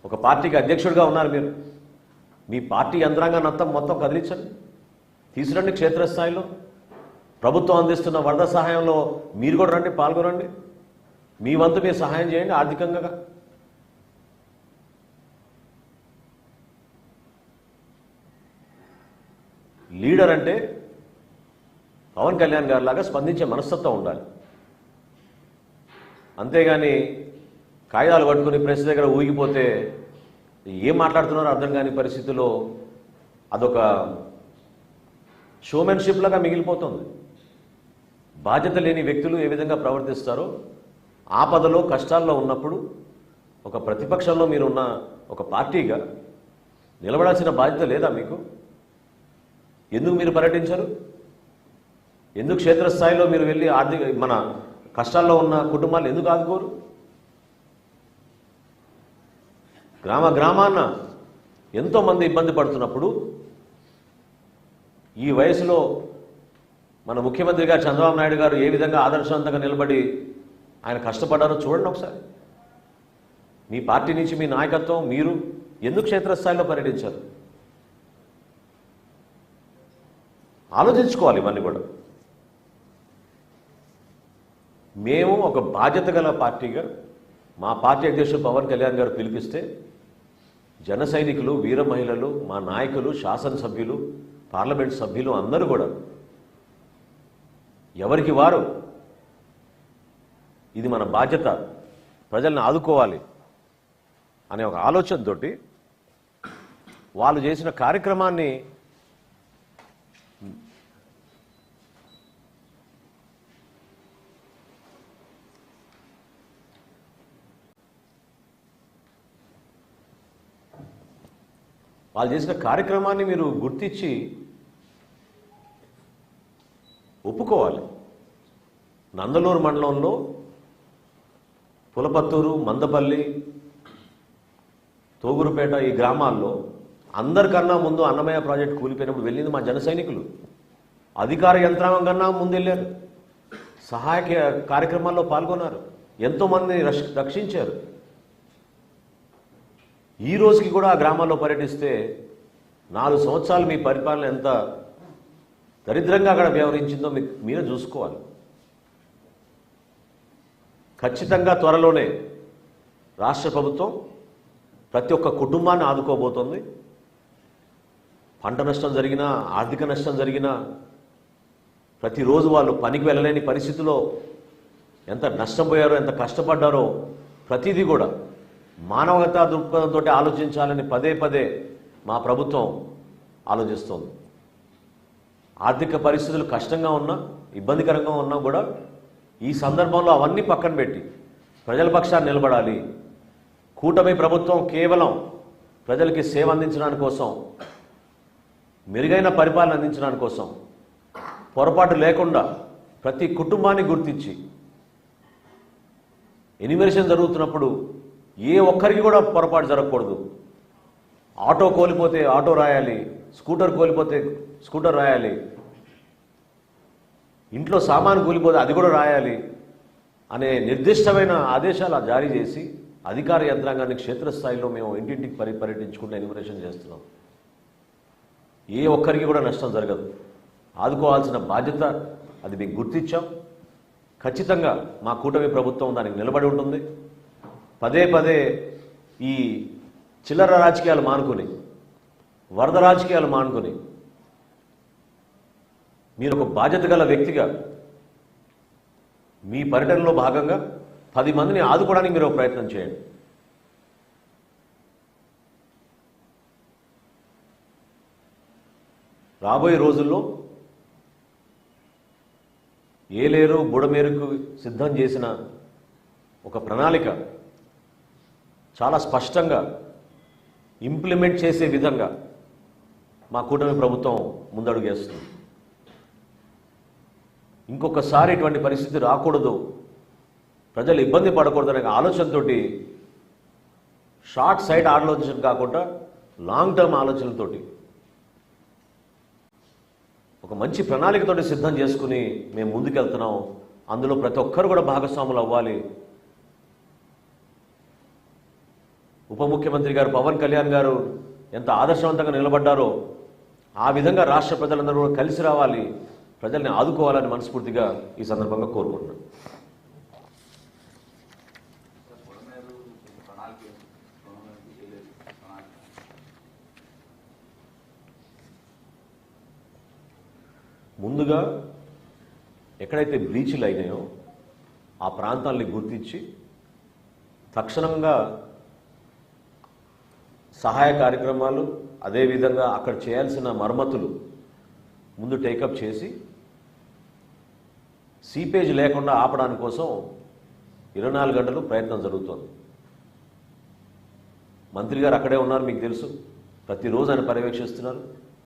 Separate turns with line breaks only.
ఒక పార్టీకి అధ్యక్షుడిగా ఉన్నారు మీరు. మీ పార్టీ యంత్రాంగాన్ని మొత్తం కదిలించండి, తీసుకురండి. క్షేత్రస్థాయిలో ప్రభుత్వం అందిస్తున్న వరద సహాయంలో మీరు కూడా రండి, పాల్గొనండి. మీ వంతు మీరు సహాయం చేయండి ఆర్థికంగా. లీడర్ అంటే పవన్ కళ్యాణ్ గారి లాగా స్పందించే మనస్తత్వం ఉండాలి. అంతేగాని కాగితాలు పట్టుకుని ప్రెస్ దగ్గర ఊగిపోతే ఏం మాట్లాడుతున్నారో అర్థం కాని పరిస్థితుల్లో అదొక షోమెన్షిప్ లాగా మిగిలిపోతుంది. బాధ్యత లేని వ్యక్తులు ఏ విధంగా ప్రవర్తిస్తారో, ఆపదలో కష్టాల్లో ఉన్నప్పుడు ఒక ప్రతిపక్షంలో మీరున్న ఒక పార్టీగా నిలబడాల్సిన బాధ్యత లేదా మీకు? ఎందుకు మీరు పర్యటించరు? ఎందుకు క్షేత్రస్థాయిలో మీరు వెళ్ళి మన కష్టాల్లో ఉన్న కుటుంబాలు ఎందుకు ఆదుకోరు? గ్రామాన ఎంతోమంది ఇబ్బంది పడుతున్నప్పుడు ఈ వయసులో మన ముఖ్యమంత్రి గారు చంద్రబాబు నాయుడు గారు ఏ విధంగా ఆదర్శవంతంగా నిలబడి ఆయన కష్టపడ్డారో చూడండి ఒకసారి. మీ పార్టీ నుంచి మీ నాయకత్వం మీరు ఎందుకు క్షేత్రస్థాయిలో పర్యటించారు? ఆలోచించుకోవాలి ఇవన్నీ కూడా. మేము ఒక బాధ్యత గల పార్టీగా మా పార్టీ అధ్యక్షుడు పవన్ కళ్యాణ్ గారు పిలిపిస్తే జన సైనికులు, వీర మహిళలు, మా నాయకులు, శాసనసభ్యులు, పార్లమెంట్ సభ్యులు అందరూ కూడా ఎవరికి వారు ఇది మన బాధ్యత, ప్రజల్ని ఆదుకోవాలి అనే ఒక ఆలోచనతోటి వాళ్ళు చేసిన కార్యక్రమాన్ని మీరు గుర్తించి ఒప్పుకోవాలి. నందలూరు మండలంలో పులపత్తూరు, మందపల్లి, తోగురుపేట ఈ గ్రామాల్లో అందరికన్నా ముందు అన్నమయ్య ప్రాజెక్టు కూలిపోయినప్పుడు వెళ్ళింది మా జన సైనికులు. అధికార యంత్రాంగం కన్నా ముందు వెళ్ళారు, సహాయక కార్యక్రమాల్లో పాల్గొన్నారు, ఎంతోమందిని రక్షించారు. ఈ రోజుకి కూడా ఆ గ్రామాల్లో పర్యటిస్తే 4 సంవత్సరాలు మీ పరిపాలన ఎంత దరిద్రంగా అక్కడ వ్యవహరించిందో మీరే చూసుకోవాలి. ఖచ్చితంగా త్వరలోనే రాష్ట్ర ప్రభుత్వం ప్రతి ఒక్క కుటుంబాన్ని ఆదుకోబోతోంది. పంట నష్టం జరిగినా, ఆర్థిక నష్టం జరిగినా, ప్రతిరోజు వాళ్ళు పనికి వెళ్ళలేని పరిస్థితిలో ఎంత నష్టపోయారో, ఎంత కష్టపడ్డారో ప్రతిదీ కూడా మానవతా దృక్పథంతో ఆలోచించాలని పదే మా ప్రభుత్వం ఆలోచిస్తోంది. ఆర్థిక పరిస్థితులు కష్టంగా ఉన్నా, ఇబ్బందికరంగా ఉన్నా కూడా ఈ సందర్భంలో అవన్నీ పక్కన పెట్టి ప్రజల పక్షాన్ని నిలబడాలి. కూటమి ప్రభుత్వం కేవలం ప్రజలకి సేవ అందించడానికి కోసం, మెరుగైన పరిపాలన అందించడానికి కోసం పొరపాటు లేకుండా ప్రతి కుటుంబాన్ని గుర్తించి ఎన్యూమరేషన్ జరుగుతున్నప్పుడు ఏ ఒక్కరికి కూడా పొరపాటు జరగకూడదు. ఆటో కోల్పోతే ఆటో రాయాలి, స్కూటర్ కోల్పోతే స్కూటర్ రాయాలి, ఇంట్లో సామాను కూలిపోతే అది కూడా రాయాలి అనే నిర్దిష్టమైన ఆదేశాలు జారీ చేసి అధికార యంత్రాంగాన్ని క్షేత్రస్థాయిలో మేము ఇంటింటికి పర్యటించుకుంటూ ఎన్యూమరేషన్ చేస్తున్నాం. ఏ ఒక్కరికి కూడా నష్టం జరగదు. ఆదుకోవాల్సిన బాధ్యత అది మీకు గుర్తించాం. ఖచ్చితంగా మా కూటమి ప్రభుత్వం దానికి నిలబడి ఉంటుంది. పదే ఈ చిల్లర రాజకీయాలు మానుకొని, వరద రాజకీయాలు మానుకొని మీరు ఒక బాధ్యత గల వ్యక్తిగా మీ పర్యటనలో భాగంగా 10 మందిని ఆదుకోవడానికి మీరు ఒక ప్రయత్నం చేయండి. రాబోయే రోజుల్లో ఏలేరు, బుడమేరుకు సిద్ధం చేసిన ఒక ప్రణాళిక చాలా స్పష్టంగా ఇంప్లిమెంట్ చేసే విధంగా మా కూటమి ప్రభుత్వం ముందడుగేస్తుంది. ఇంకొకసారి ఇటువంటి పరిస్థితి రాకూడదు, ప్రజలు ఇబ్బంది పడకూడదనే ఆలోచనతో, షార్ట్ సైట్ ఆలోచన కాకుండా లాంగ్ టర్మ్ ఆలోచనలతోటి ఒక మంచి ప్రణాళికతోటి సిద్ధం చేసుకుని మేము ముందుకెళ్తున్నాం. అందులో ప్రతి ఒక్కరు కూడా భాగస్వాములు అవ్వాలి. ఉప ముఖ్యమంత్రి గారు పవన్ కళ్యాణ్ గారు ఎంత ఆదర్శవంతంగా నిలబడ్డారో ఆ విధంగా రాష్ట్ర ప్రజలందరూ కూడా కలిసి రావాలి, ప్రజల్ని ఆదుకోవాలని మనస్ఫూర్తిగా ఈ సందర్భంగా కోరుకుంటున్నాను. ముందుగా ఎక్కడైతే బ్రీచ్లు అయినాయో ఆ ప్రాంతాల్ని గుర్తించి తక్షణంగా సహాయ కార్యక్రమాలు, అదేవిధంగా అక్కడ చేయాల్సిన మరమ్మతులు ముందు టేకప్ చేసి సీపేజ్ లేకుండా ఆపడానికి కోసం 24 గంటలు ప్రయత్నం జరుగుతోంది. మంత్రి గారు అక్కడే ఉన్నారు, మీకు తెలుసు, ప్రతిరోజు ఆయన పర్యవేక్షిస్తున్నారు.